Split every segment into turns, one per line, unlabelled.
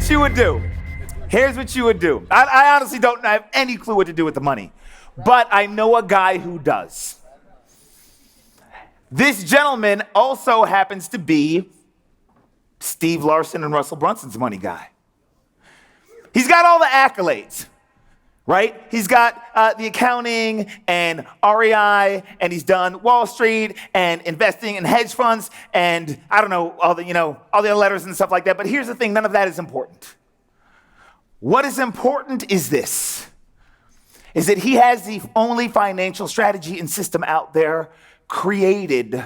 what you would do. Here's what you would do. I honestly don't have any clue what to do with the money, but I know a guy who does. This gentleman also happens to be Steve Larson and Russell Brunson's money guy. He's got all the accolades, right? He's got the accounting and REI, and he's done Wall Street and investing in hedge funds and I don't know, all the other letters and stuff like that. But here's the thing, none of that is important. What is important is this, is that he has the only financial strategy and system out there created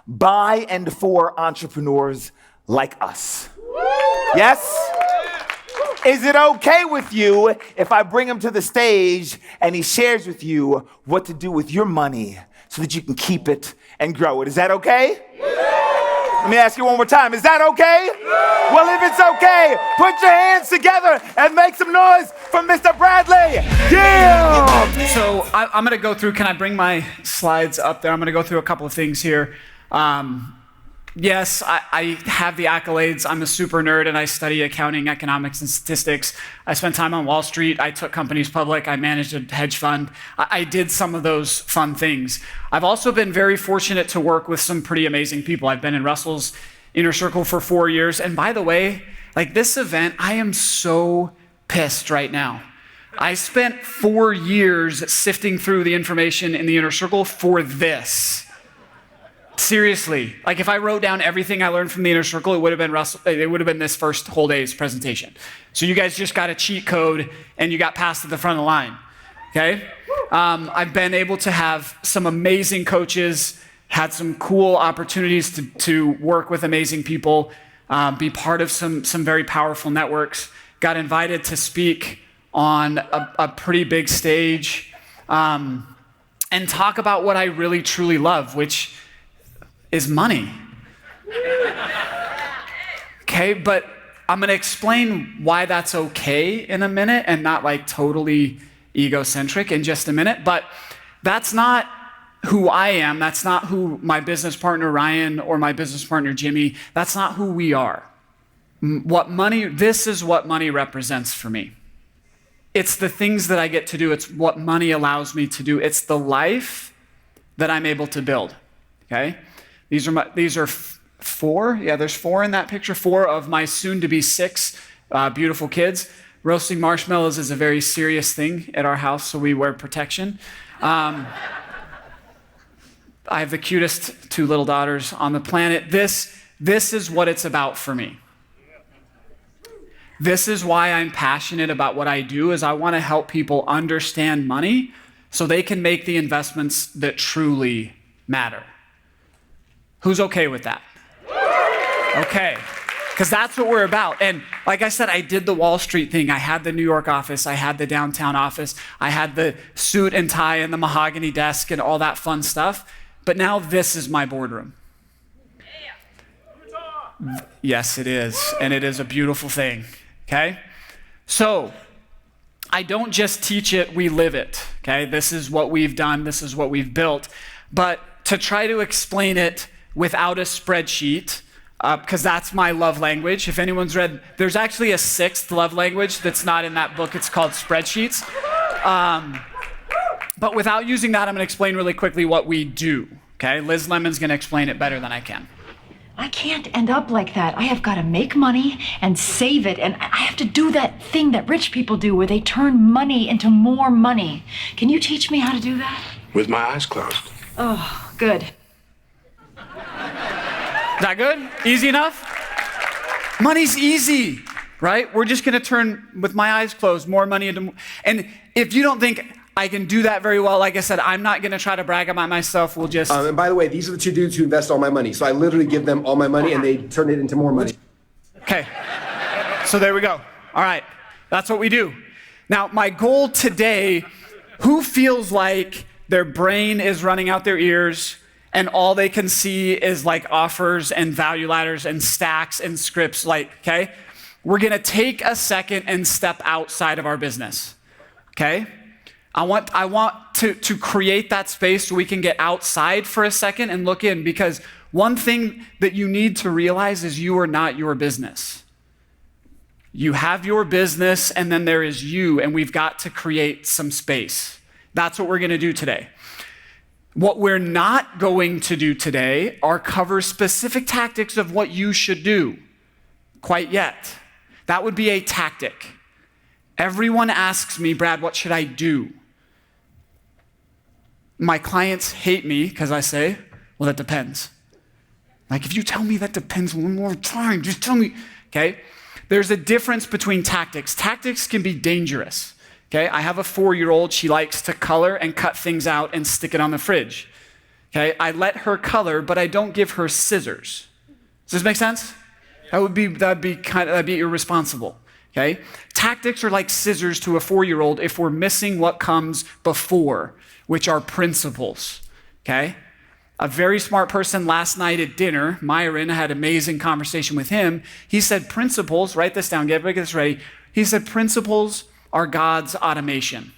by and for entrepreneurs like us. Yes? Is it okay with you if I bring him to the stage and he shares with you what to do with your money so that you can keep it and grow it? Is that okay? Let me ask you one more time. Is that okay? Well, if it's okay, put your hands together and make some noise for Mr. Bradley. Yeah!
So I'm going to go through, can I bring my slides up there? I'm going to go through a couple of things here. Yes, I have the accolades. I'm a super nerd and I study accounting, economics, and statistics. I spent time on Wall Street. I took companies public. I managed a hedge fund. I did some of those fun things. I've also been very fortunate to work with some pretty amazing people. I've been in Russell's inner circle for 4 years. And by the way, like this event, I am so pissed right now. I spent 4 years sifting through the information in the inner circle for this. Seriously, like if I wrote down everything I learned from the inner circle, it would have been this first whole day's presentation. So you guys just got a cheat code and you got passed to the front of the line, okay? I've been able to have some amazing coaches, had some cool opportunities to work with amazing people, be part of some very powerful networks, got invited to speak on a pretty big stage, and talk about what I really truly love, which is money. Okay, but I'm gonna explain why that's okay in a minute and not like totally egocentric in just a minute, but that's not who I am. That's not who my business partner Ryan or my business partner Jimmy, that's not who we are. This is what money represents for me. It's the things that I get to do. It's what money allows me to do. It's the life that I'm able to build, okay? These are four. Yeah, there's 4 in that picture. 4 of my soon-to-be 6 beautiful kids. Roasting marshmallows is a very serious thing at our house, so we wear protection. I have the cutest 2 little daughters on the planet. This is what it's about for me. This is why I'm passionate about what I do, is I want to help people understand money so they can make the investments that truly matter. Who's okay with that? Okay, because that's what we're about. And like I said, I did the Wall Street thing. I had the New York office. I had the downtown office. I had the suit and tie and the mahogany desk and all that fun stuff. But now this is my boardroom. Yes, it is. And it is a beautiful thing, okay? So I don't just teach it, we live it, okay? This is what we've done. This is what we've built. But to try to explain it without a spreadsheet, because that's my love language. If anyone's read, there's actually a 6th love language that's not in that book. It's called spreadsheets. But without using that, I'm going to explain really quickly what we do, okay? Liz Lemon's going to explain it better than I can.
I can't end up like that. I have got to make money and save it, and I have to do that thing that rich people do where they turn money into more money. Can you teach me how to do that?
With my eyes closed.
Oh, good.
Is that good? Easy enough? Money's easy, right? We're just gonna turn, with my eyes closed, more money into more. And if you don't think I can do that very well, like I said, I'm not gonna try to brag about myself. We'll just...
And by the way, these are the 2 dudes who invest all my money. So I literally give them all my money and they turn it into more money.
Okay, so there we go. All right, that's what we do. Now, my goal today, who feels like their brain is running out their ears and all they can see is like offers and value ladders and stacks and scripts, like, okay? We're gonna take a second and step outside of our business, okay? I want to create that space so we can get outside for a second and look in, because one thing that you need to realize is you are not your business. You have your business, and then there is you, and we've got to create some space. That's what we're going to do today. What we're not going to do today are cover specific tactics of what you should do quite yet. That would be a tactic. Everyone asks me, Brad, what should I do? My clients hate me because I say, well, that depends. Like, if you tell me that depends one more time, just tell me, okay? There's a difference between tactics. Tactics can be dangerous. Okay, I have a 4-year-old. She likes to color and cut things out and stick it on the fridge. Okay, I let her color, but I don't give her scissors. Does this make sense? That'd be irresponsible. Okay, tactics are like scissors to a 4-year-old if we're missing what comes before, which are principles. Okay, a very smart person last night at dinner, Myron, I had an amazing conversation with him. He said principles. Write this down. Get this ready. He said principles are God's automation.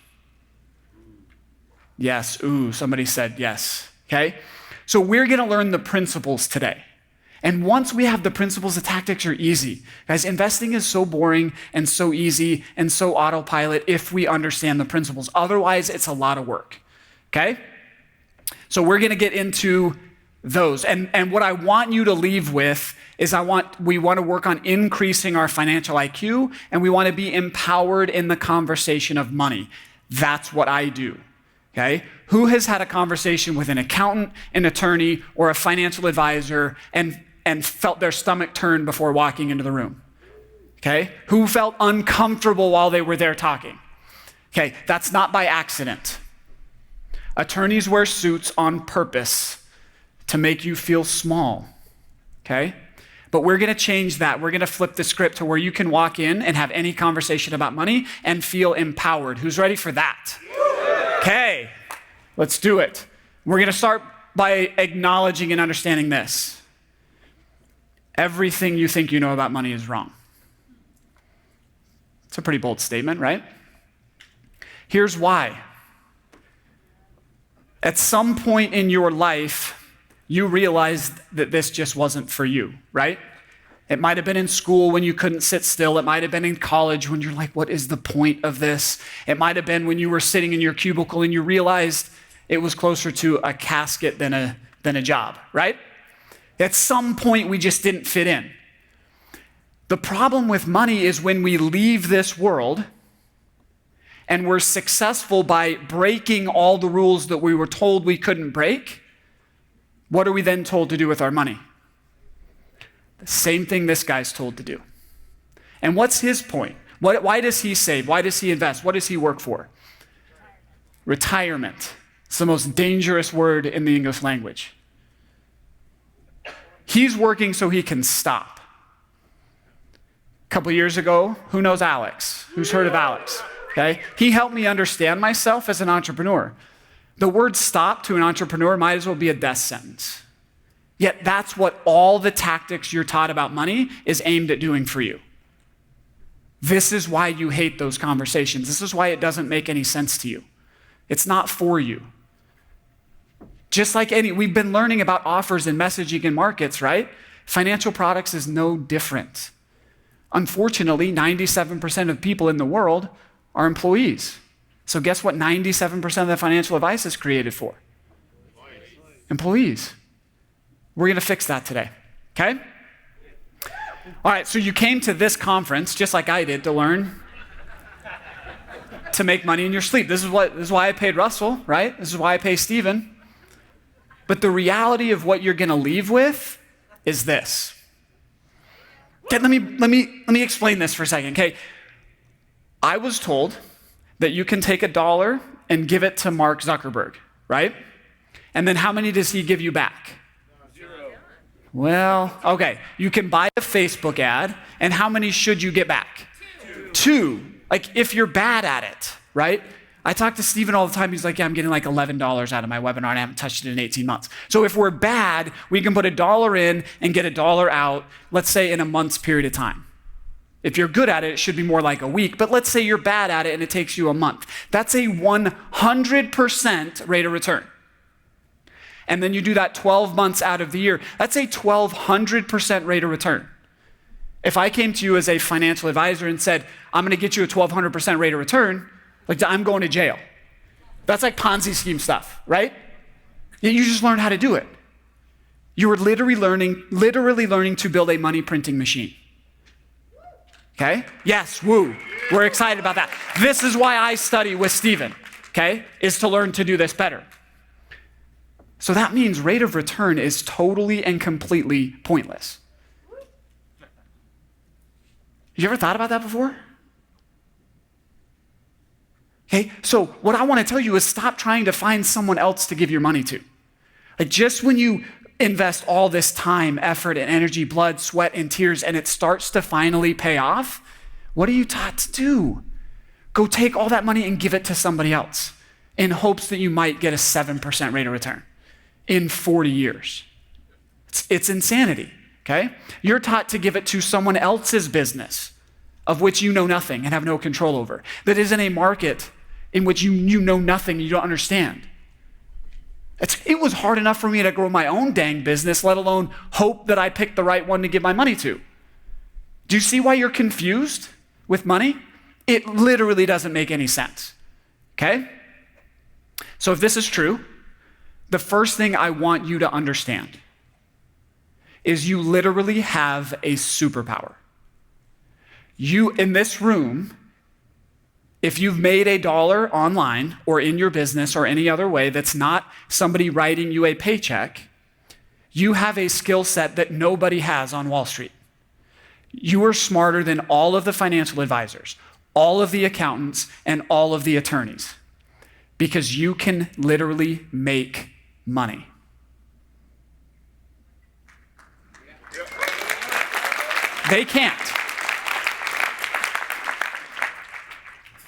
Yes. Ooh, somebody said yes. Okay? So we're going to learn the principles today. And once we have the principles, the tactics are easy. Guys, investing is so boring and so easy and so autopilot if we understand the principles. Otherwise, it's a lot of work. Okay? So we're going to get into those. And what I want you to leave with is we want to work on increasing our financial IQ, and we want to be empowered in the conversation of money. That's what I do, okay? Who has had a conversation with an accountant, an attorney, or a financial advisor and felt their stomach turn before walking into the room? Okay? Who felt uncomfortable while they were there talking? Okay, that's not by accident. Attorneys wear suits on purpose to make you feel small, okay? But we're going to change that. We're going to flip the script to where you can walk in and have any conversation about money and feel empowered. Who's ready for that? Okay, let's do it. We're going to start by acknowledging and understanding this. Everything you think you know about money is wrong. It's a pretty bold statement, right? Here's why. At some point in your life, you realized that this just wasn't for you, right? It might have been in school when you couldn't sit still. It might have been in college when you're like, what is the point of this? It might have been when you were sitting in your cubicle and you realized it was closer to a casket than a job, right? At some point, we just didn't fit in. The problem with money is when we leave this world and we're successful by breaking all the rules that we were told we couldn't break, what are we then told to do with our money? The same thing this guy's told to do. And what's his point? Why does he save? Why does he invest? What does he work for? Retirement. It's the most dangerous word in the English language. He's working so he can stop. A couple years ago, who knows Alex? Who's heard of Alex? Okay? He helped me understand myself as an entrepreneur. The word stop to an entrepreneur might as well be a death sentence. Yet that's what all the tactics you're taught about money is aimed at doing for you. This is why you hate those conversations. This is why it doesn't make any sense to you. It's not for you. Just like we've been learning about offers and messaging in markets, right? Financial products is no different. Unfortunately, 97% of people in the world are employees. So guess what 97% of the financial advice is created for? Employees. We're going to fix that today, okay? All right, so you came to this conference, just like I did, to learn to make money in your sleep. This is why I paid Russell, right? This is why I pay Steven. But the reality of what you're going to leave with is this. Okay, let me explain this for a second, okay? I was told that you can take $1 and give it to Mark Zuckerberg, right? And then how many does he give you back? 0. Well, okay. You can buy a Facebook ad, and how many should you get back? 2. Like, if you're bad at it, right? I talk to Steven all the time. He's like, yeah, I'm getting like $11 out of my webinar, and I haven't touched it in 18 months. So if we're bad, we can put $1 in and get $1 out, let's say in a month's period of time. If you're good at it, it should be more like a week. But let's say you're bad at it and it takes you a month. That's a 100% rate of return. And then you do that 12 months out of the year. That's a 1,200% rate of return. If I came to you as a financial advisor and said, I'm going to get you a 1,200% rate of return, like I'm going to jail. That's like Ponzi scheme stuff, right? You just learned how to do it. You were literally learning to build a money printing machine. Okay? Yes, woo. We're excited about that. This is why I study with Stephen, okay? Is to learn to do this better. So that means rate of return is totally and completely pointless. You ever thought about that before? Okay, so what I want to tell you is stop trying to find someone else to give your money to. Like just when you invest all this time, effort, and energy, blood, sweat, and tears, and it starts to finally pay off, what are you taught to do? Go take all that money and give it to somebody else in hopes that you might get a 7% rate of return in 40 years. It's insanity, okay? You're taught to give it to someone else's business of which you know nothing and have no control over, that is in a market in which you know nothing, you don't understand. It was hard enough for me to grow my own dang business, let alone hope that I picked the right one to give my money to. Do you see why you're confused with money? It literally doesn't make any sense, okay? So if this is true, the first thing I want you to understand is you literally have a superpower. You, in this room, if you've made $1 online or in your business or any other way that's not somebody writing you a paycheck, you have a skill set that nobody has on Wall Street. You are smarter than all of the financial advisors, all of the accountants, and all of the attorneys because you can literally make money. They can't.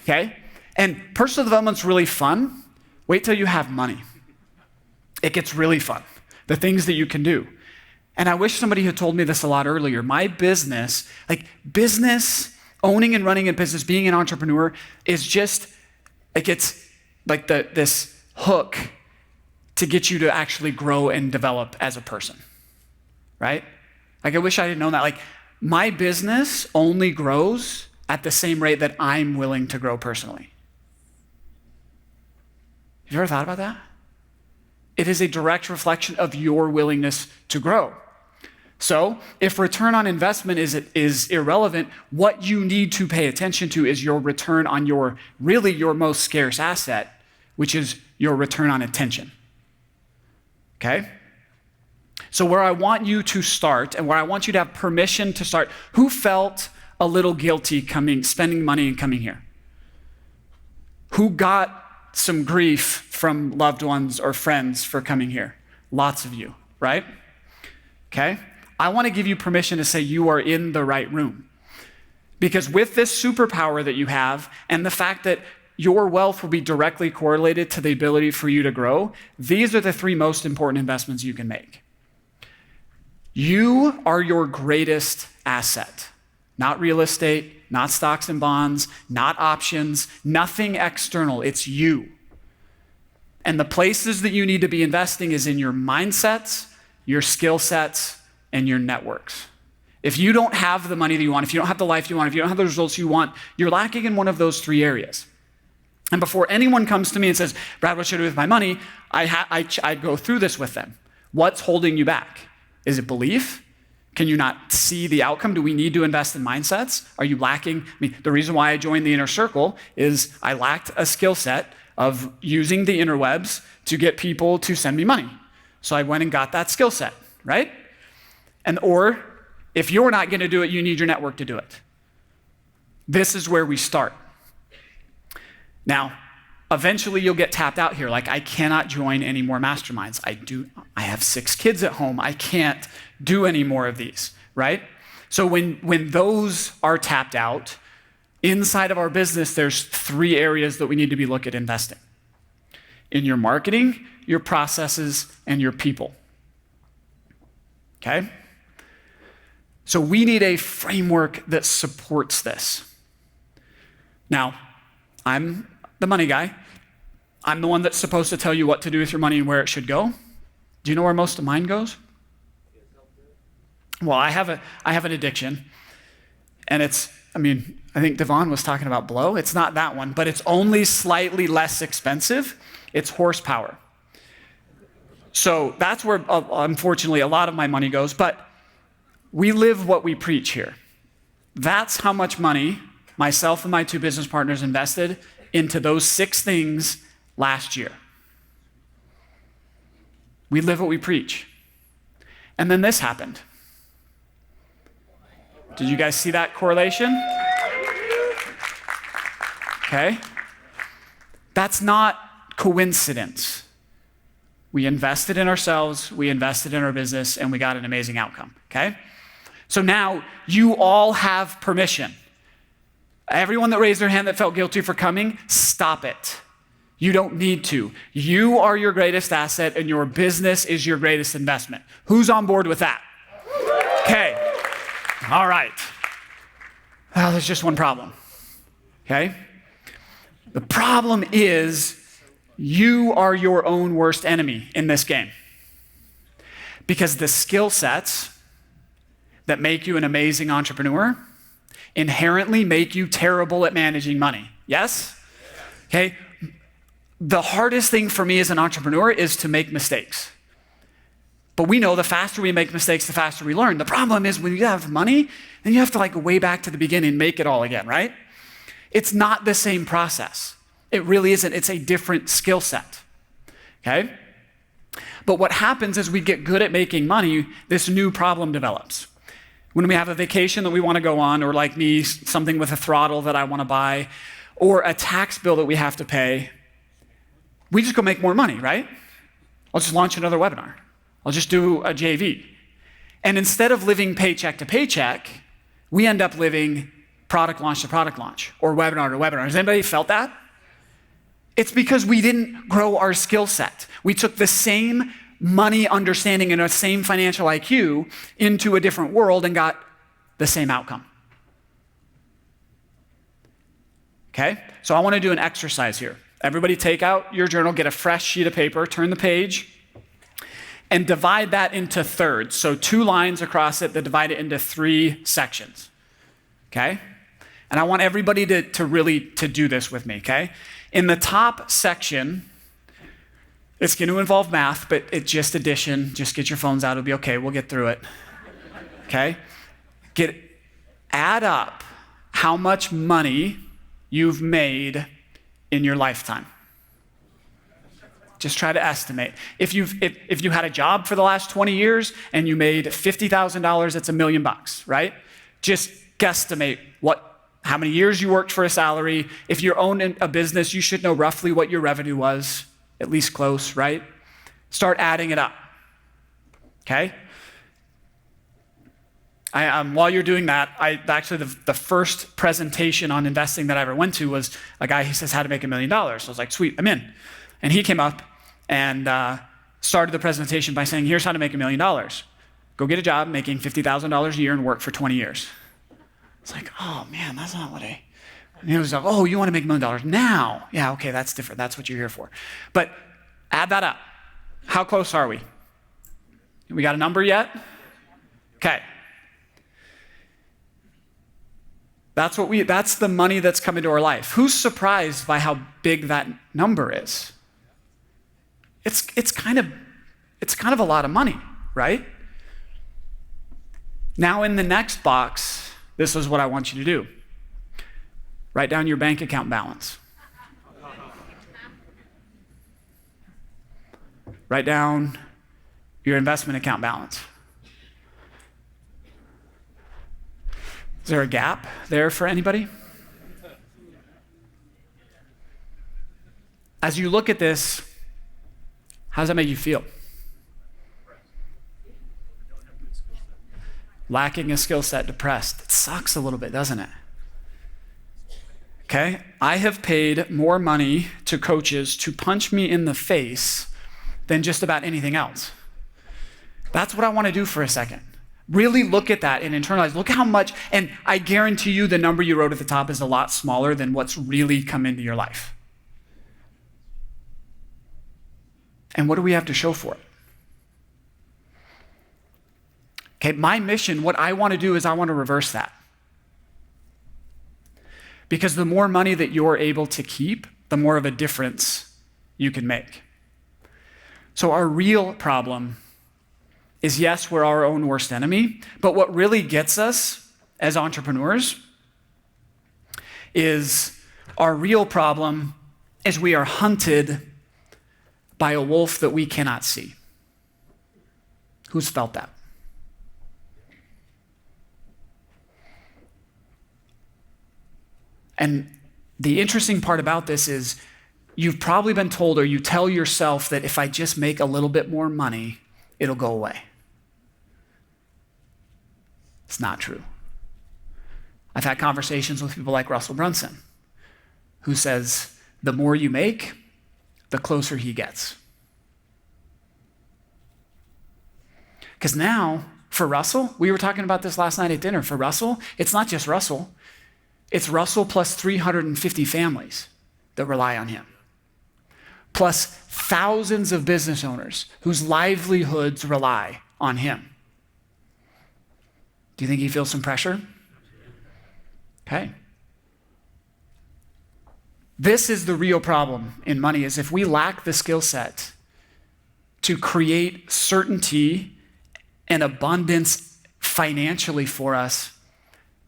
Okay? And personal development's really fun. Wait till you have money. It gets really fun. The things that you can do. And I wish somebody had told me this a lot earlier. My business, owning and running a business, being an entrepreneur is just, it's like this hook to get you to actually grow and develop as a person, right? Like I wish I had known that. Like my business only grows at the same rate that I'm willing to grow personally. Have you ever thought about that? It is a direct reflection of your willingness to grow. So if return on investment is irrelevant, what you need to pay attention to is your return on your most scarce asset, which is your return on attention. Okay? So where I want you to start and where I want you to have permission to start, who felt a little guilty spending money and coming here? Who got some grief from loved ones or friends for coming here? Lots of you, right? Okay? I want to give you permission to say you are in the right room. Because with this superpower that you have and the fact that your wealth will be directly correlated to the ability for you to grow, these are the 3 most important investments you can make. You are your greatest asset. Not real estate, not stocks and bonds, not options, nothing external. It's you. And the places that you need to be investing is in your mindsets, your skill sets, and your networks. If you don't have the money that you want, if you don't have the life you want, if you don't have the results you want, you're lacking in one of those 3 areas. And before anyone comes to me and says, Brad, what should I do with my money? I go through this with them. What's holding you back? Is it belief? Can you not see the outcome? Do we need to invest in mindsets? Are you lacking? The reason why I joined the inner circle is I lacked a skill set of using the interwebs to get people to send me money. So I went and got that skill set, right? Or if you're not going to do it, you need your network to do it. This is where we start. Now, eventually you'll get tapped out here. Like I cannot join any more masterminds. I have 6 kids at home. I can't do any more of these, right? So when those are tapped out, inside of our business, there's 3 areas that we need to be looking at investing. In your marketing, your processes, and your people. Okay? So we need a framework that supports this. Now, I'm the money guy. I'm the one that's supposed to tell you what to do with your money and where it should go. Do you know where most of mine goes? Well, I have an addiction, And I think Devon was talking about blow. It's not that one, but it's only slightly less expensive. It's horsepower. So that's where, unfortunately, a lot of my money goes. But we live what we preach here. That's how much money myself and my 2 business partners invested into those 6 things last year. We live what we preach. And then this happened. Did you guys see that correlation? Okay. That's not coincidence. We invested in ourselves, we invested in our business, and we got an amazing outcome, okay? So now you all have permission. Everyone that raised their hand that felt guilty for coming, stop it. You don't need to. You are your greatest asset, and your business is your greatest investment. Who's on board with that? Okay. All right. Well, there's just one problem, okay? The problem is you are your own worst enemy in this game. Because the skill sets that make you an amazing entrepreneur inherently make you terrible at managing money. Yes? Okay? The hardest thing for me as an entrepreneur is to make mistakes. But we know the faster we make mistakes, the faster we learn. The problem is when you have money, then you have to go way back to the beginning and make it all again, right? It's not the same process. It really isn't. It's a different skill set, okay? But what happens is we get good at making money, this new problem develops. When we have a vacation that we want to go on, or like me, something with a throttle that I want to buy, or a tax bill that we have to pay, we just go make more money, right? I'll just launch another webinar. I'll just do a JV. And instead of living paycheck to paycheck, we end up living product launch to product launch, or webinar to webinar. Has anybody felt that? It's because we didn't grow our skill set. We took the same money understanding and the same financial IQ into a different world and got the same outcome. Okay? So I want to do an exercise here. Everybody take out your journal, get a fresh sheet of paper, turn the page, and divide that into thirds. So 2 lines across it that divide it into 3 sections. Okay? And I want everybody to really do this with me, okay? In the top section, it's going to involve math, but it's just addition. Just get your phones out. It'll be okay. We'll get through it. Okay? Add up how much money you've made in your lifetime. Just try to estimate. If you had a job for the last 20 years and you made $50,000, that's $1 million, right? Just guesstimate how many years you worked for a salary. If you're owning a business, you should know roughly what your revenue was, at least close, right? Start adding it up, okay? While you're doing that, the first presentation on investing that I ever went to was a guy, he says, how to make $1 million. So I was like, sweet, I'm in. And he came up and started the presentation by saying, here's how to make $1 million. Go get a job making $50,000 a year and work for 20 years. It's like, oh man, that's not what I... And he was like, oh, you want to make $1 million now? Yeah, okay, that's different. That's what you're here for. But add that up. How close are we? We got a number yet? Okay. That's the money that's come into our life. Who's surprised by how big that number is? It's kind of a lot of money, right? Now in the next box, this is what I want you to do. Write down your bank account balance. Write down your investment account balance. Is there a gap there for anybody? As you look at this, how does that make you feel? Lacking a skill set, depressed. It sucks a little bit, doesn't it? Okay? I have paid more money to coaches to punch me in the face than just about anything else. That's what I want to do for a second. Really look at that and internalize. Look how much, and I guarantee you the number you wrote at the top is a lot smaller than what's really come into your life. And what do we have to show for it? Okay, my mission, what I want to do is I want to reverse that. Because the more money that you're able to keep, the more of a difference you can make. So our real problem is, yes, we're our own worst enemy, but what really gets us as entrepreneurs is our real problem is we are hunted by a wolf that we cannot see. Who's felt that? And the interesting part about this is you've probably been told, or you tell yourself, that if I just make a little bit more money, it'll go away. It's not true. I've had conversations with people like Russell Brunson, who says the more you make, the closer he gets. Because now, for Russell, we were talking about this last night at dinner, for Russell, it's not just Russell. It's Russell plus 350 families that rely on him, plus thousands of business owners whose livelihoods rely on him. Do you think he feels some pressure? Okay. This is the real problem in money, is if we lack the skill set to create certainty and abundance financially for us,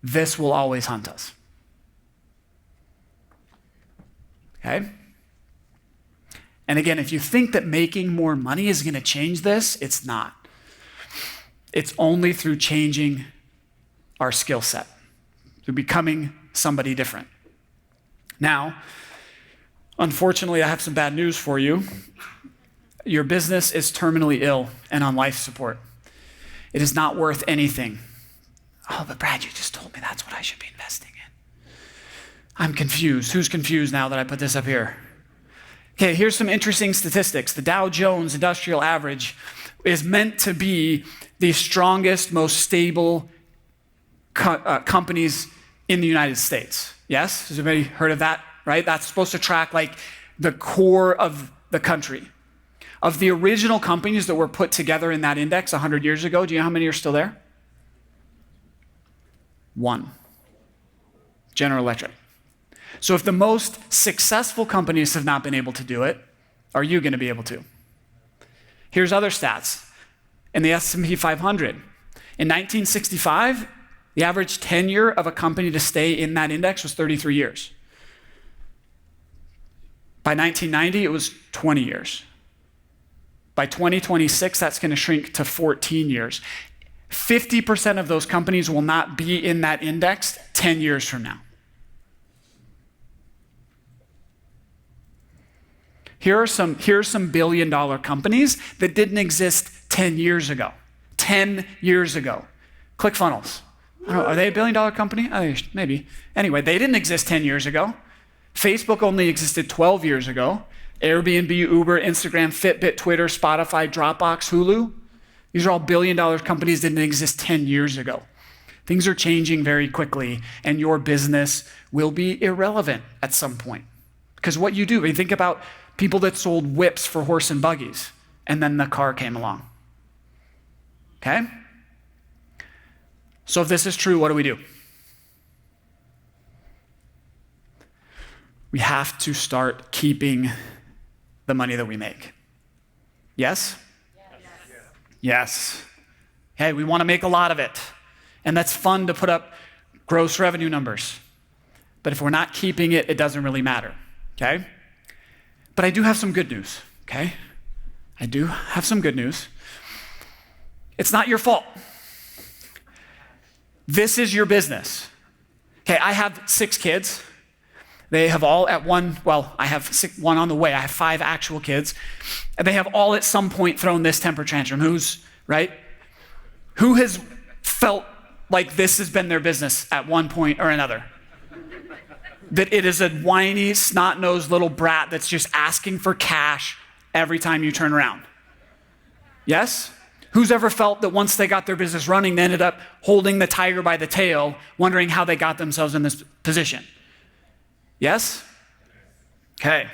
this will always hunt us. Okay? And again, if you think that making more money is going to change this, it's not. It's only through changing our skill set, through becoming somebody different. Now, unfortunately, I have some bad news for you. Your business is terminally ill and on life support. It is not worth anything. Oh, but Brad, you just told me that's what I should be investing in. I'm confused. Who's confused now that I put this up here? Okay, here's some interesting statistics. The Dow Jones Industrial Average is meant to be the strongest, most stable companies in the United States. Yes? Has anybody heard of that? Right? That's supposed to track like the core of the country. Of the original companies that were put together in that index 100 years ago, do you know how many are still there? One. General Electric. So if the most successful companies have not been able to do it, are you going to be able to? Here's other stats. In the S&P 500, in 1965, the average tenure of a company to stay in that index was 33 years. By 1990, it was 20 years. By 2026, that's going to shrink to 14 years. 50% of those companies will not be in that index 10 years from now. Here are some billion-dollar companies that didn't exist 10 years ago. 10 years ago. ClickFunnels. I don't know, are they a billion-dollar company? Maybe. Anyway, they didn't exist 10 years ago. Facebook only existed 12 years ago. Airbnb, Uber, Instagram, Fitbit, Twitter, Spotify, Dropbox, Hulu. These are all billion-dollar companies that didn't exist 10 years ago. Things are changing very quickly, and your business will be irrelevant at some point. Because what you do, when you think about people that sold whips for horse and buggies, and then the car came along. Okay? So if this is true, what do? We have to start keeping the money that we make. Yes? Yes. Hey, we want to make a lot of it. And that's fun to put up gross revenue numbers. But if we're not keeping it, it doesn't really matter. Okay? But I do have some good news. Okay? I do have some good news. It's not your fault. This is your business. Okay, I have 6 kids. They have all at one, well, I have one on the way. I have 5 actual kids. And they have all at some point thrown this temper tantrum. Right? Who has felt like this has been their business at one point or another? That it is a whiny, snot-nosed little brat that's just asking for cash every time you turn around. Yes? Who's ever felt that once they got their business running, they ended up holding the tiger by the tail, wondering how they got themselves in this position? Yes? Okay.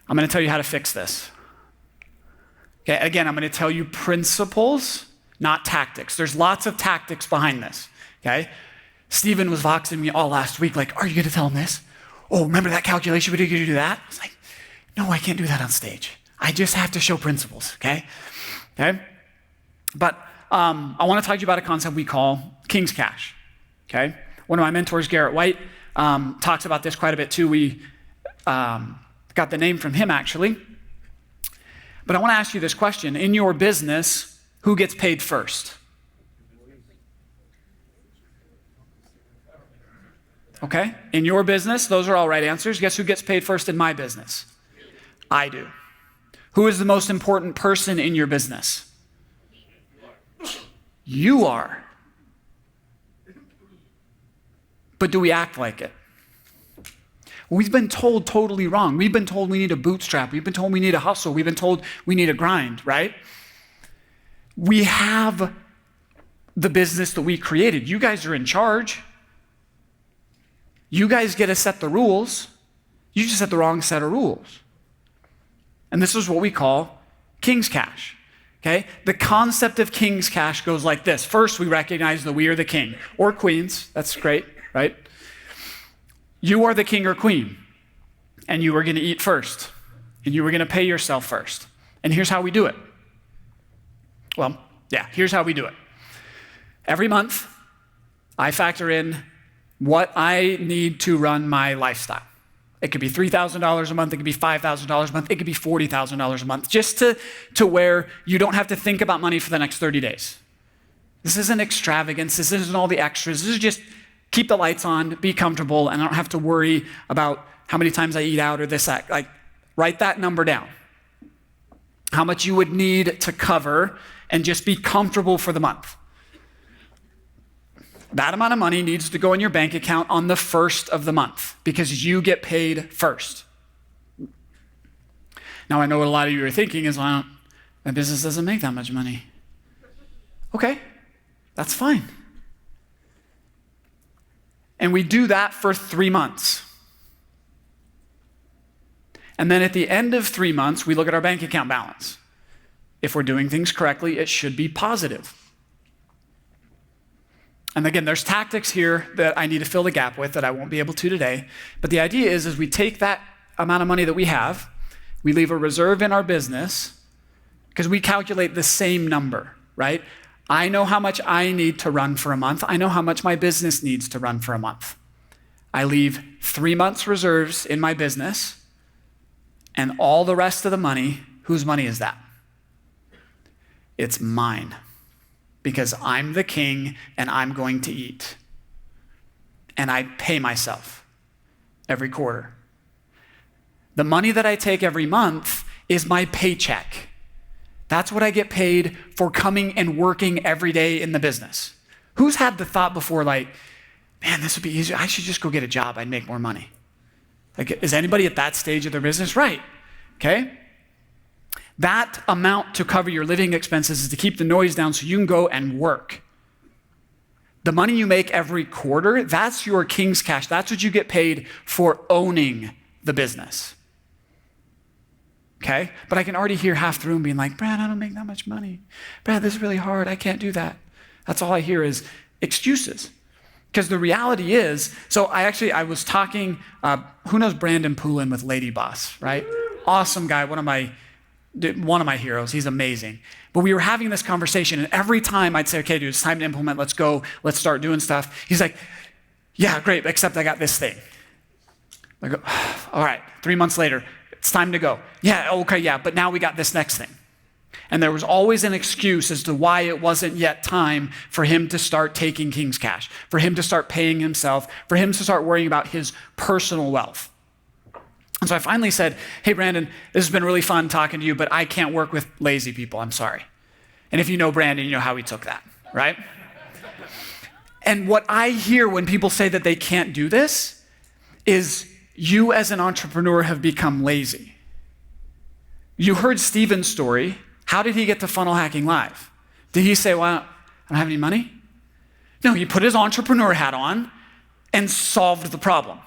I'm going to tell you how to fix this. Okay, again, I'm going to tell you principles, not tactics. There's lots of tactics behind this, okay? Stephen was voxing me all last week, like, are you going to tell him this? Oh, remember that calculation? Are you going to do that? I was like, no, I can't do that on stage. I just have to show principles, okay? But I want to talk to you about a concept we call King's Cash, okay? One of my mentors, Garrett White, talks about this quite a bit too. We got the name from him, actually. But I want to ask you this question. In your business, who gets paid first? Okay? In your business, those are all right answers. Guess who gets paid first in my business? I do. Who is the most important person in your business? You are. But do we act like it? We've been told totally wrong. We've been told we need a bootstrap. We've been told we need a hustle. We've been told we need a grind, right? We have the business that we created. You guys are in charge. You guys get to set the rules. You just set the wrong set of rules. And this is what we call King's Cash. Okay? The concept of King's Cash goes like this. First, we recognize that we are the king or queens. That's great, right? You are the king or queen, and you are going to eat first, and you are going to pay yourself first. And here's how we do it. Well, yeah, here's how we do it. Every month, I factor in what I need to run my lifestyle. It could be $3,000 a month. It could be $5,000 a month. It could be $40,000 a month, just to where you don't have to think about money for the next 30 days. This isn't extravagance. This isn't all the extras. This is just keep the lights on, be comfortable, and I don't have to worry about how many times I eat out or this, that. Like, write that number down. How much you would need to cover and just be comfortable for the month. That amount of money needs to go in your bank account on the first of the month because you get paid first. Now, I know what a lot of you are thinking is, well, my business doesn't make that much money. Okay, that's fine. And we do that for 3 months. And then at the end of 3 months, we look at our bank account balance. If we're doing things correctly, it should be positive. And again, there's tactics here that I need to fill the gap with that I won't be able to today. But the idea is we take that amount of money that we have, we leave a reserve in our business, because we calculate the same number, right? I know how much I need to run for a month. I know how much my business needs to run for a month. I leave 3 months reserves in my business, and all the rest of the money, whose money is that? It's mine. Because I'm the king and I'm going to eat. And I pay myself every quarter. The money that I take every month is my paycheck. That's what I get paid for coming and working every day in the business. Who's had the thought before, like, man, this would be easier. I should just go get a job. I'd make more money. Like, is anybody at that stage of their business? Right. Okay. That amount to cover your living expenses is to keep the noise down so you can go and work. The money you make every quarter, that's your King's Cash. That's what you get paid for owning the business. Okay? But I can already hear half the room being like, Brad, I don't make that much money. Brad, this is really hard. I can't do that. That's all I hear is excuses. Because the reality is, so I was talking, who knows Brandon Poulin with Lady Boss, right? Awesome guy, one of my heroes. He's amazing. But we were having this conversation, and every time I'd say, okay, dude, it's time to implement. Let's go. Let's start doing stuff. He's like, yeah, great, except I got this thing. I go, all right, 3 months later, it's time to go. Yeah, okay, yeah, but now we got this next thing. And there was always an excuse as to why it wasn't yet time for him to start taking King's Cash, for him to start paying himself, for him to start worrying about his personal wealth. And so I finally said, hey, Brandon, this has been really fun talking to you, but I can't work with lazy people. I'm sorry. And if you know Brandon, you know how he took that, right? And what I hear when people say that they can't do this is you as an entrepreneur have become lazy. You heard Stephen's story. How did he get to Funnel Hacking Live? Did he say, well, I don't have any money? No, he put his entrepreneur hat on and solved the problem.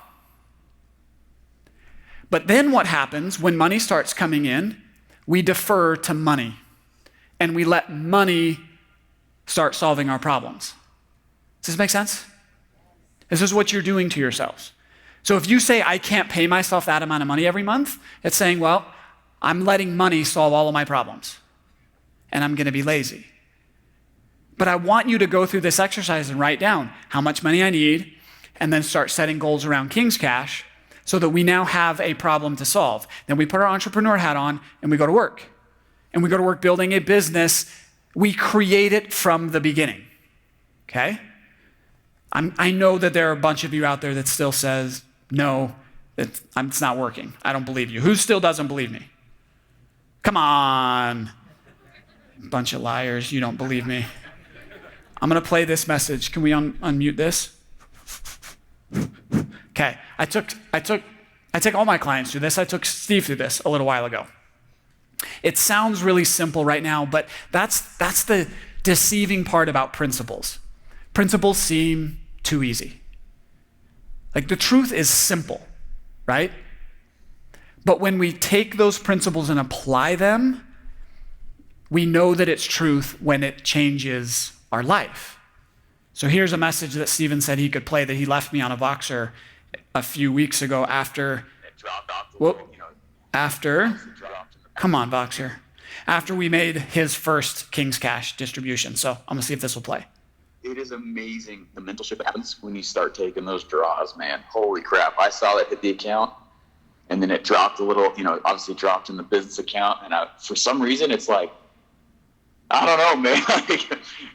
But then what happens when money starts coming in? We defer to money and we let money start solving our problems. Does this make sense? This is what you're doing to yourselves. So if you say, I can't pay myself that amount of money every month, it's saying, well, I'm letting money solve all of my problems, and I'm going to be lazy. But I want you to go through this exercise and write down how much money I need, and then start setting goals around King's Cash so that we now have a problem to solve. Then we put our entrepreneur hat on and we go to work. And we go to work building a business. We create it from the beginning, okay? I know that there are a bunch of you out there that still says, no, it's not working. I don't believe you. Who still doesn't believe me? Come on. Bunch of liars, you don't believe me. I'm gonna play this message. Can we unmute this? Okay, I take all my clients through this. I took Steve through this a little while ago. It sounds really simple right now, but that's the deceiving part about principles. Principles seem too easy. Like the truth is simple, right? But when we take those principles and apply them, we know that it's truth when it changes our life. So here's a message that Steven said he could play that he left me on a Voxer a few weeks ago after, come on Voxer, after we made his first King's Cash distribution. So I'm gonna see if this will play.
It is amazing the mental shift that happens when you start taking those draws, man. Holy crap. I saw that hit the account and then it dropped a little, obviously dropped in the business account. And for some reason, it's like, I don't know, man.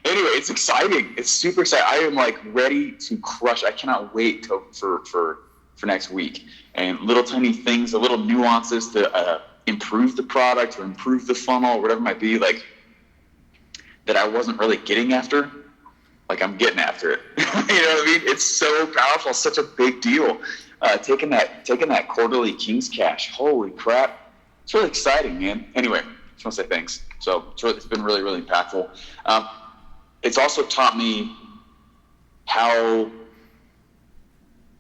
Anyway, it's exciting. It's super exciting. I am like ready to crush. I cannot wait for next week. And little tiny things, the little nuances to improve the product or improve the funnel or whatever it might be, like that I wasn't really getting after. Like I'm getting after it. You know what I mean? It's so powerful, such a big deal. Taking that quarterly King's Cash. Holy crap. It's really exciting, man. Anyway, just want to say thanks. So it's been really, really impactful. It's also taught me how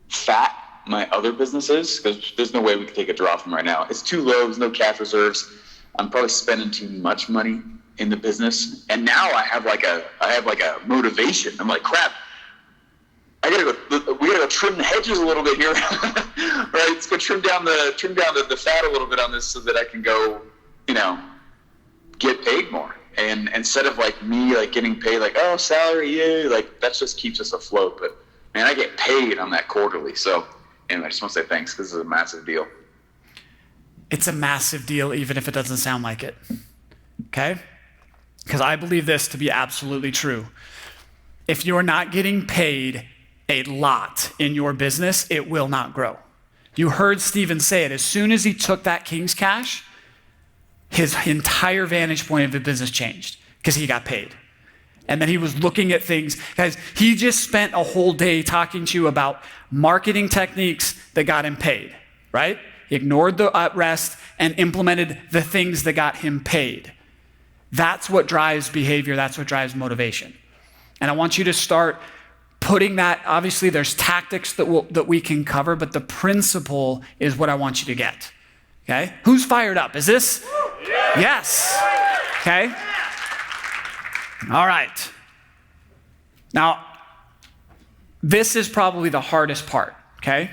fat my other business is, because there's no way we could take a draw from right now. It's too low. There's no cash reserves. I'm probably spending too much money in the business, and now I have like a motivation. I'm like, crap, we gotta go trim the hedges a little bit here, right? Let's go trim down the fat a little bit on this so that I can go, get paid more. And instead of like me like getting paid like, oh, salary, yay, like that just keeps us afloat. But man, I get paid on that quarterly. So anyway, I just want to say thanks because this is a massive deal.
It's a massive deal, even if it doesn't sound like it. Okay? Because I believe this to be absolutely true. If you're not getting paid a lot in your business, it will not grow. You heard Steven say it. As soon as he took that King's Cash, his entire vantage point of the business changed because he got paid. And then he was looking at things. Guys, he just spent a whole day talking to you about marketing techniques that got him paid, right? He ignored the rest and implemented the things that got him paid. That's what drives behavior. That's what drives motivation. And I want you to start putting that, obviously there's tactics that we can cover, but the principle is what I want you to get. Okay? Who's fired up? Is this? Yes. Okay? All right. Now, this is probably the hardest part, okay?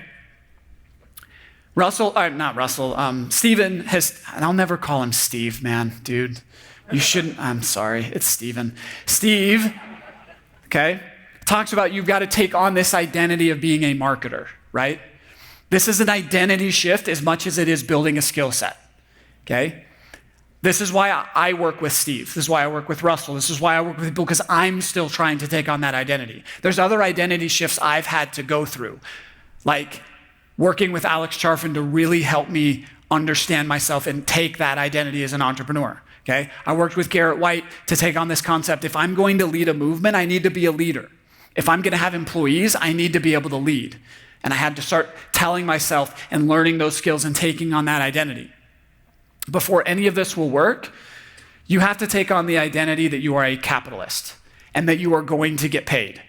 Steven has, and I'll never call him Steve, man, dude. You shouldn't, I'm sorry, it's Steven. Steve, okay, talks about you've got to take on this identity of being a marketer, right? This is an identity shift as much as it is building a skill set, okay? This is why I work with Steve. This is why I work with Russell. This is why I work with people, because I'm still trying to take on that identity. There's other identity shifts I've had to go through, like working with Alex Charfin to really help me understand myself and take that identity as an entrepreneur. Okay? I worked with Garrett White to take on this concept. If I'm going to lead a movement, I need to be a leader. If I'm going to have employees, I need to be able to lead. And I had to start telling myself and learning those skills and taking on that identity. Before any of this will work, you have to take on the identity that you are a capitalist and that you are going to get paid.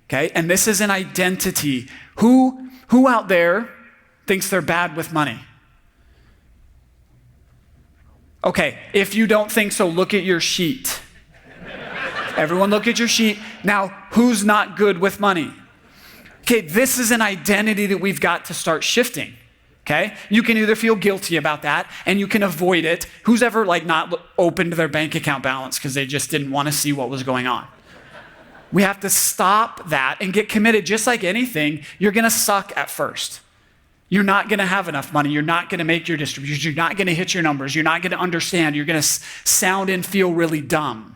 Okay? And this is an identity. Who out there thinks they're bad with money? Okay, if you don't think so, look at your sheet. Everyone look at your sheet. Now, who's not good with money? Okay, this is an identity that we've got to start shifting. Okay? You can either feel guilty about that and you can avoid it. Who's ever not opened their bank account balance because they just didn't want to see what was going on? We have to stop that and get committed. Just like anything, you're going to suck at first. You're not going to have enough money. You're not going to make your distributions. You're not going to hit your numbers. You're not going to understand. You're going to sound and feel really dumb.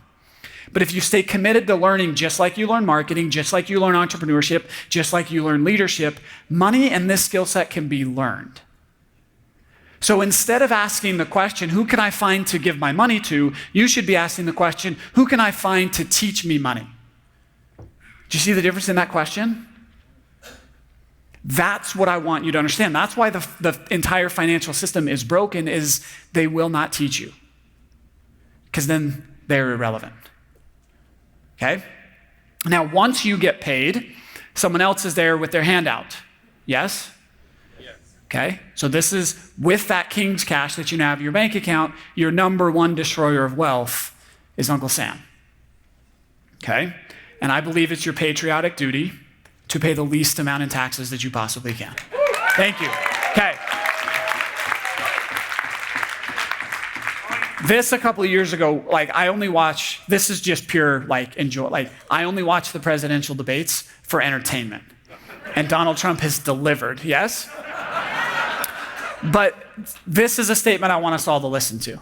But if you stay committed to learning, just like you learn marketing, just like you learn entrepreneurship, just like you learn leadership, money and this skill set can be learned. So instead of asking the question, who can I find to give my money to, you should be asking the question, who can I find to teach me money? Do you see the difference in that question? That's what I want you to understand. That's why the entire financial system is broken, is they will not teach you. Because then they're irrelevant. Okay? Now, once you get paid, someone else is there with their hand out. Yes? Yes. Okay? So this is with that king's cash that you now have in your bank account, your number one destroyer of wealth is Uncle Sam. Okay? And I believe it's your patriotic duty to pay the least amount in taxes that you possibly can. Thank you. Okay. This a couple of years ago, I only watch, this is just pure enjoy. I only watch the presidential debates for entertainment. And Donald Trump has delivered, yes? But this is a statement I want us all to listen to.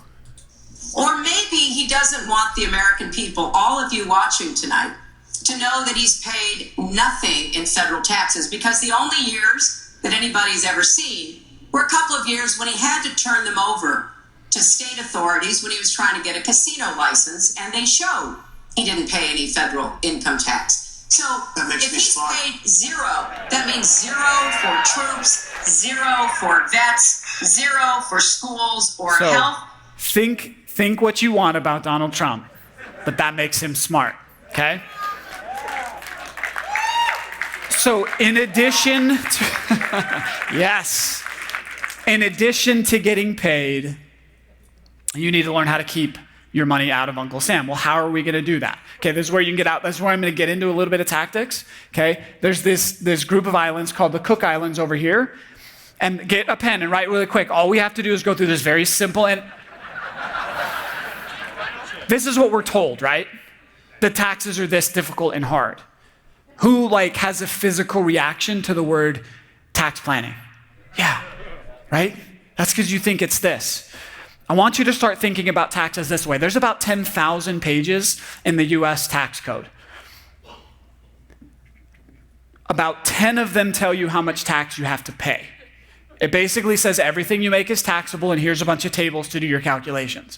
Or maybe he doesn't want the American people, all of you watching tonight, to know that he's paid nothing in federal taxes, because the only years that anybody's ever seen were a couple of years when he had to turn them over to state authorities when he was trying to get a casino license, and they showed he didn't pay any federal income tax. So if he's paid zero, that means zero for troops, zero for vets, zero for schools or health.
Think what you want about Donald Trump, but that makes him smart, okay? So in addition to getting paid, you need to learn how to keep your money out of Uncle Sam. Well, how are we going to do that? Okay, this is where you can get out. This is where I'm going to get into a little bit of tactics. Okay, there's this group of islands called the Cook Islands over here. And get a pen and write really quick. All we have to do is go through this very simple, and this is what we're told, right? The taxes are this difficult and hard. Who has a physical reaction to the word tax planning? Yeah, right? That's because you think it's this. I want you to start thinking about taxes this way. There's about 10,000 pages in the US tax code. About 10 of them tell you how much tax you have to pay. It basically says everything you make is taxable, and here's a bunch of tables to do your calculations.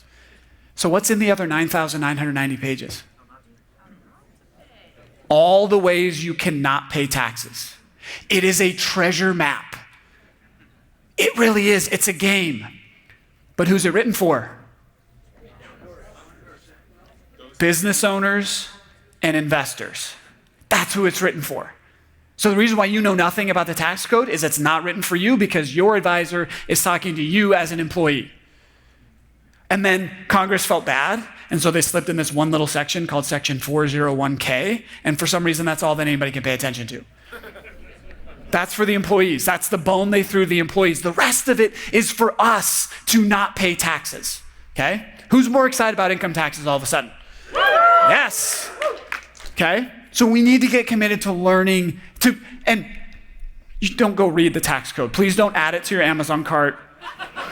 So what's in the other 9,990 pages? All the ways you cannot pay taxes. It is a treasure map. It really is. It's a game. But who's it written for? Business owners and investors. That's who it's written for. So the reason why you know nothing about the tax code is it's not written for you, because your advisor is talking to you as an employee. And then Congress felt bad, and so they slipped in this one little section called Section 401k, and for some reason that's all that anybody can pay attention to. That's for the employees. That's the bone they threw the employees. The rest of it is for us to not pay taxes, okay? Who's more excited about income taxes all of a sudden? Yes, okay? So we need to get committed to learning to, and you don't go read the tax code. Please don't add it to your Amazon cart.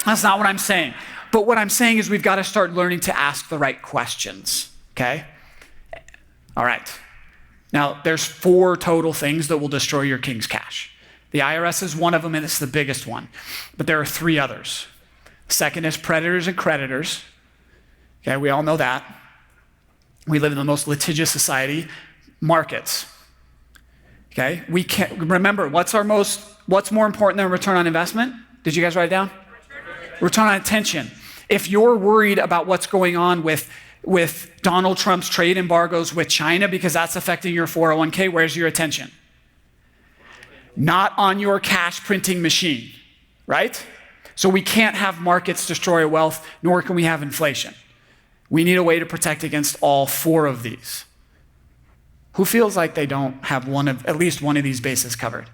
That's not what I'm saying. But what I'm saying is we've got to start learning to ask the right questions, okay? All right. Now, there's 4 total things that will destroy your king's cash. The IRS is one of them, and it's the biggest one. But there are 3 others. Second is predators and creditors. Okay, we all know that. We live in the most litigious society. Markets. Okay, we can't remember what's more important than return on investment? Did you guys write it down? Return on attention. If you're worried about what's going on with Donald Trump's trade embargoes with China because that's affecting your 401k, where's your attention? Not on your cash printing machine, right? So we can't have markets destroy wealth, nor can we have inflation. We need a way to protect against all 4 of these. Who feels like they don't have at least one of these bases covered?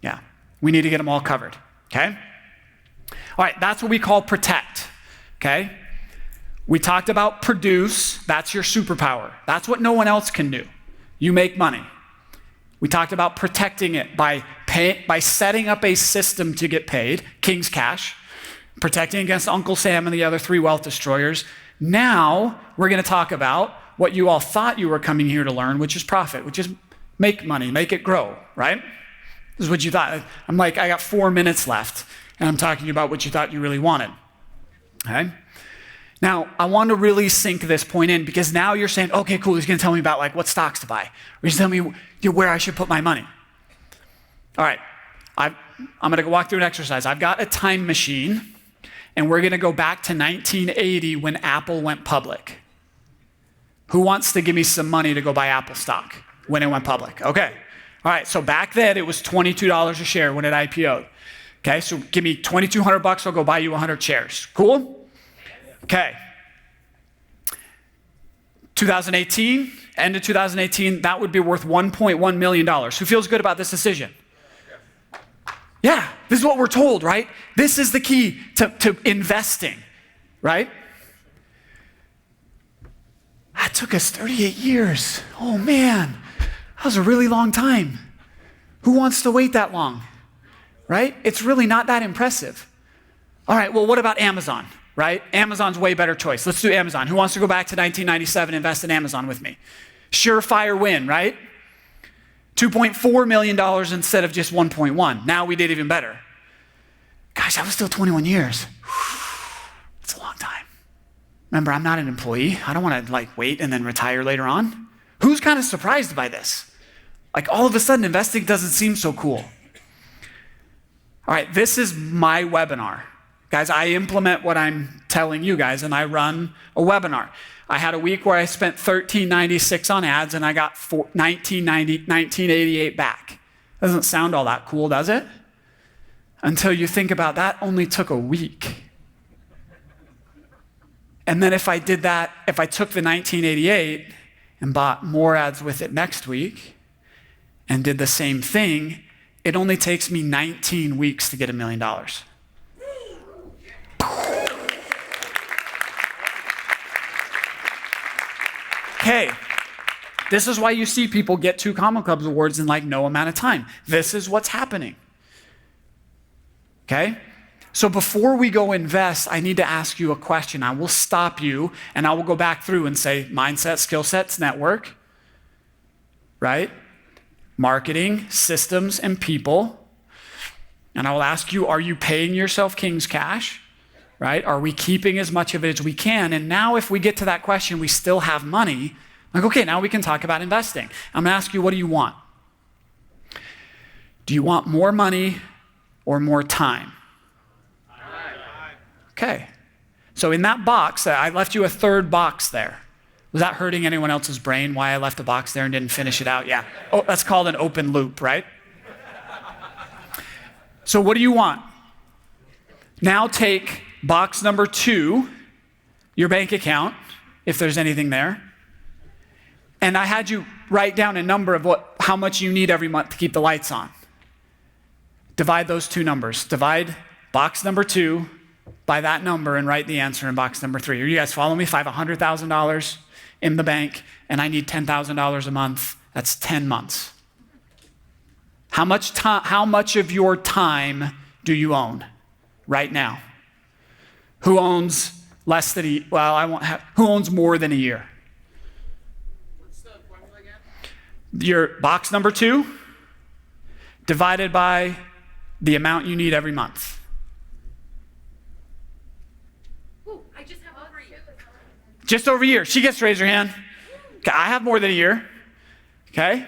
Yeah, we need to get them all covered, okay? All right, that's what we call protect, okay? We talked about produce, that's your superpower. That's what no one else can do. You make money. We talked about protecting it by setting up a system to get paid, King's Cash, protecting against Uncle Sam and the other 3 wealth destroyers. Now, we're gonna talk about what you all thought you were coming here to learn, which is profit, which is make money, make it grow, right? This is what you thought. I'm like, I got 4 minutes left, and I'm talking about what you thought you really wanted, okay? Now, I want to really sink this point in because now you're saying, okay, cool, he's gonna tell me about like what stocks to buy. Or he's telling me where I should put my money. All right, I'm gonna go walk through an exercise. I've got a time machine, and we're gonna go back to 1980 when Apple went public. Who wants to give me some money to go buy Apple stock when it went public? Okay. All right, so back then it was $22 a share when it IPO'd. Okay, so give me $2,200, I'll go buy you 100 shares. Cool? Okay. 2018, end of 2018, that would be worth $1.1 million. Who feels good about this decision? Yeah, this is what we're told, right? This is the key to investing, right? That took us 38 years. Oh man, that was a really long time. Who wants to wait that long, right? It's really not that impressive. All right, well, what about Amazon, right? Amazon's way better choice. Let's do Amazon. Who wants to go back to 1997 and invest in Amazon with me? Surefire win, right? $2.4 million instead of just 1.1. Now we did even better. Gosh, that was still 21 years. That's a long time. Remember, I'm not an employee. I don't want to like wait and then retire later on. Who's kind of surprised by this? Like all of a sudden investing doesn't seem so cool. All right, this is my webinar. Guys, I implement what I'm telling you guys and I run a webinar. I had a week where I spent $13.96 on ads and I got $19.88 back. Doesn't sound all that cool, does it? Until you think about that, only took a week. And then if I did that, if I took the 1988 and bought more ads with it next week and did the same thing, it only takes me 19 weeks to get $1 million. Okay, this is why you see people get 2 Common Clubs awards in like no amount of time. This is what's happening. Okay? So before we go invest, I need to ask you a question. I will stop you and I will go back through and say mindset, skill sets, network, right? Marketing, systems, and people. And I will ask you, are you paying yourself King's Cash, right? Are we keeping as much of it as we can? And now if we get to that question, we still have money, like, okay, now we can talk about investing. I'm gonna ask you, what do you want? Do you want more money or more time? Okay, so in that box, I left you a 3rd box there. Was that hurting anyone else's brain, why I left a box there and didn't finish it out? Yeah, oh, that's called an open loop, right? So what do you want? Now take box number 2, your bank account, if there's anything there, and I had you write down a number of how much you need every month to keep the lights on. Divide those 2 numbers. Divide box number 2 by that number and write the answer in box number 3. Are you guys following me? If I have $100,000 in the bank and I need $10,000 a month, that's 10 months. How much of your time do you own right now? Who owns less than who owns more than a year?
What's the formula again?
Your box number 2 divided by the amount you need every month. Just over a year. She gets to raise her hand. Okay, I have more than a year. Okay?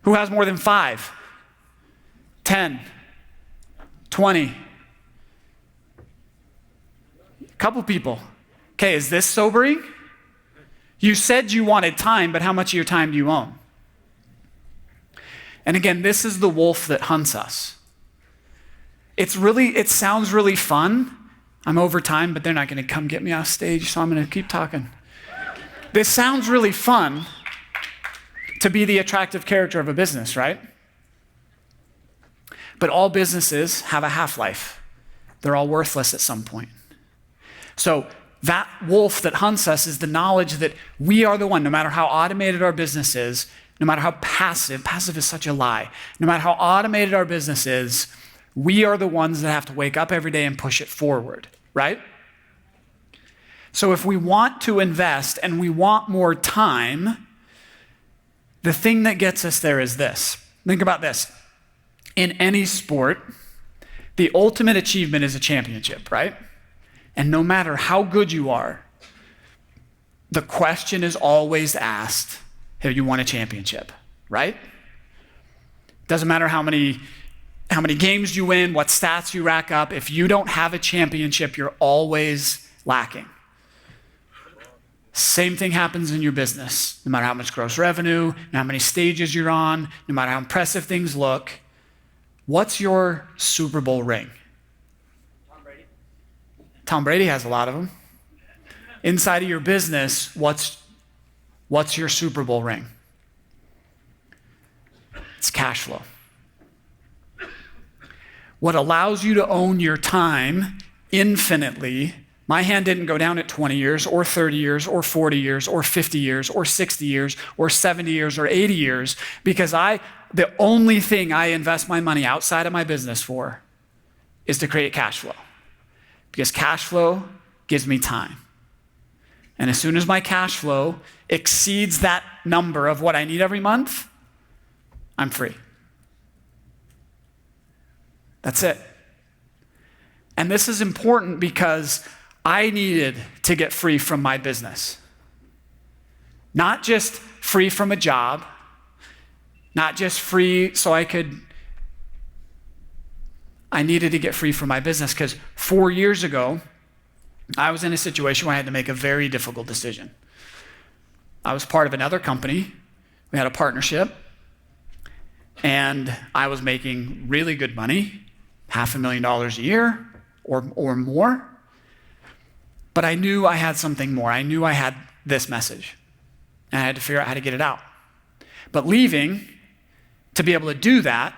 Who has more than 5? 10? 20? A couple people. Okay, is this sobering? You said you wanted time, but how much of your time do you own? And again, this is the wolf that hunts us. It sounds really fun. I'm over time, but they're not going to come get me off stage, so I'm going to keep talking. This sounds really fun, to be the attractive character of a business, right? But all businesses have a half-life. They're all worthless at some point. So that wolf that hunts us is the knowledge that we are the one, no matter how automated our business is, no matter how passive is such a lie, no matter how automated our business is, we are the ones that have to wake up every day and push it forward, right? So if we want to invest and we want more time, the thing that gets us there is this. Think about this. In any sport, the ultimate achievement is a championship, right? And no matter how good you are, the question is always asked, have you won a championship, right? Doesn't matter how many games you win, what stats you rack up. If you don't have a championship, you're always lacking. Same thing happens in your business. No matter how much gross revenue, no how many stages you're on, no matter how impressive things look, what's your Super Bowl ring? Tom Brady has a lot of them. Inside of your business, what's your Super Bowl ring? It's cash flow. What allows you to own your time infinitely, my hand didn't go down at 20 years or 30 years or 40 years or 50 years or 60 years or 70 years or 80 years because the only thing I invest my money outside of my business for is to create cash flow. Because cash flow gives me time. And as soon as my cash flow exceeds that number of what I need every month, I'm free. That's it. And this is important because I needed to get free from my business. Not just free from a job, not just free so I needed to get free from my business because 4 years ago, I was in a situation where I had to make a very difficult decision. I was part of another company. We had a partnership, and I was making really good money, $500,000 a year or more. But I knew I had something more. I knew I had this message, and I had to figure out how to get it out. But leaving to be able to do that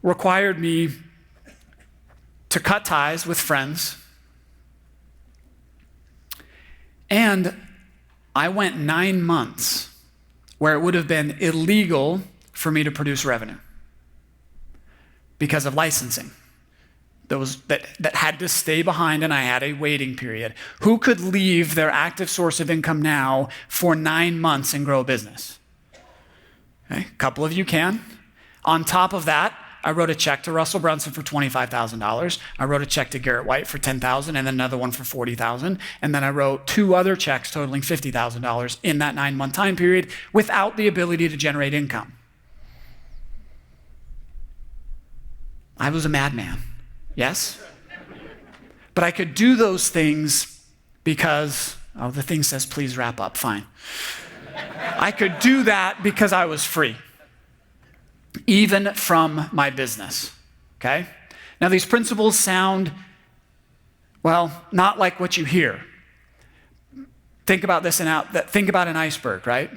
required me to cut ties with friends. And I went 9 months where it would have been illegal for me to produce revenue because of licensing. Those that had to stay behind, and I had a waiting period. Who could leave their active source of income now for 9 months and grow a business? Okay, a couple of you can. On top of that, I wrote a check to Russell Brunson for $25,000. I wrote a check to Garrett White for $10,000 and then another one for $40,000. And then I wrote 2 other checks totaling $50,000 in that 9-month time period without the ability to generate income. I was a madman, yes? But I could do those things because, the thing says, please wrap up, fine. I could do that because I was free. Even from my business, okay? Now these principles sound, not like what you hear. Think about this think about an iceberg, right?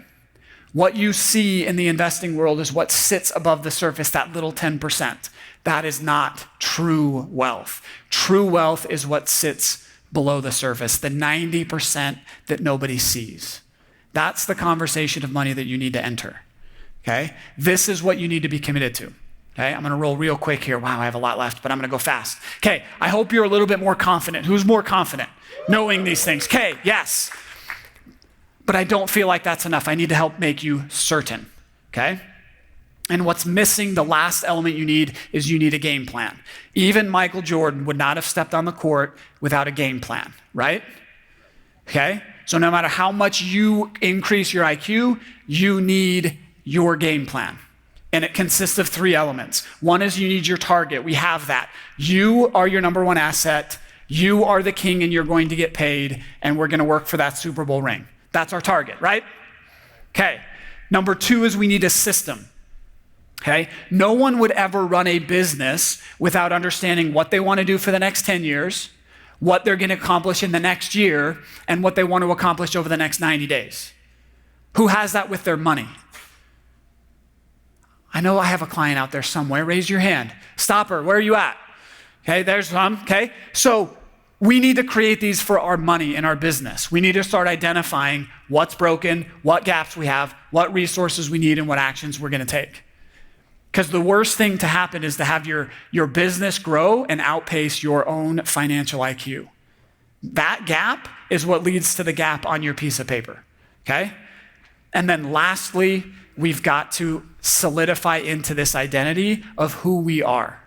What you see in the investing world is what sits above the surface, that little 10%. That is not true wealth. True wealth is what sits below the surface, the 90% that nobody sees. That's the conversation of money that you need to enter. Okay? This is what you need to be committed to. Okay? I'm going to roll real quick here. Wow, I have a lot left, but I'm going to go fast. Okay, I hope you're a little bit more confident. Who's more confident knowing these things? Okay, yes. But I don't feel like that's enough. I need to help make you certain. Okay? And what's missing, the last element you need is you need a game plan. Even Michael Jordan would not have stepped on the court without a game plan, right? Okay? So no matter how much you increase your IQ, you need your game plan. And it consists of 3 elements. One is you need your target. We have that. You are your number 1 asset. You are the king and you're going to get paid, and we're going to work for that Super Bowl ring. That's our target, right? Okay. Number 2 is we need a system. Okay? No one would ever run a business without understanding what they want to do for the next 10 years, what they're going to accomplish in the next year, and what they want to accomplish over the next 90 days. Who has that with their money? I know I have a client out there somewhere. Raise your hand. Stopper, where are you at? Okay, there's some, okay? So we need to create these for our money and our business. We need to start identifying what's broken, what gaps we have, what resources we need, and what actions we're gonna take. Because the worst thing to happen is to have your business grow and outpace your own financial IQ. That gap is what leads to the gap on your piece of paper, okay? And then lastly, we've got to solidify into this identity of who we are.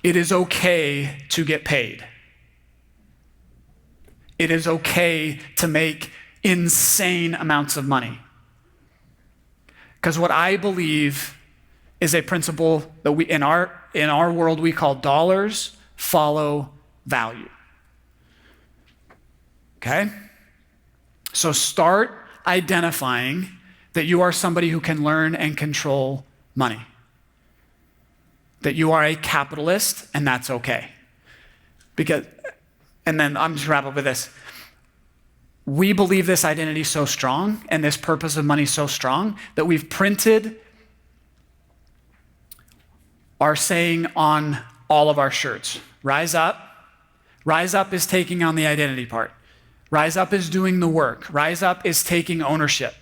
It is okay to get paid. It is okay to make insane amounts of money. Because what I believe is a principle that we in our world we call dollars follow value. Okay? So start identifying that you are somebody who can learn and control money. That you are a capitalist, and that's okay. And then I'm just wrap up with this. We believe this identity so strong and this purpose of money so strong that we've printed our saying on all of our shirts. Rise up. Rise up is taking on the identity part. Rise up is doing the work. Rise up is taking ownership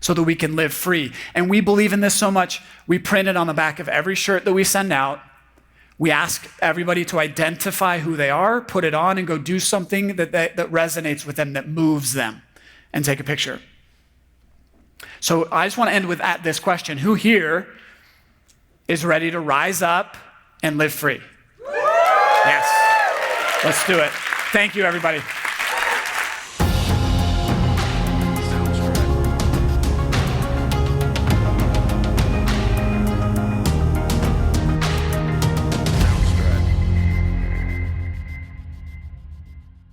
so that we can live free. And we believe in this so much, we print it on the back of every shirt that we send out. We ask everybody to identify who they are, put it on, and go do something that resonates with them, that moves them, and take a picture. So I just want to end with this question. Who here is ready to rise up and live free? Yes. Let's do it. Thank you, everybody.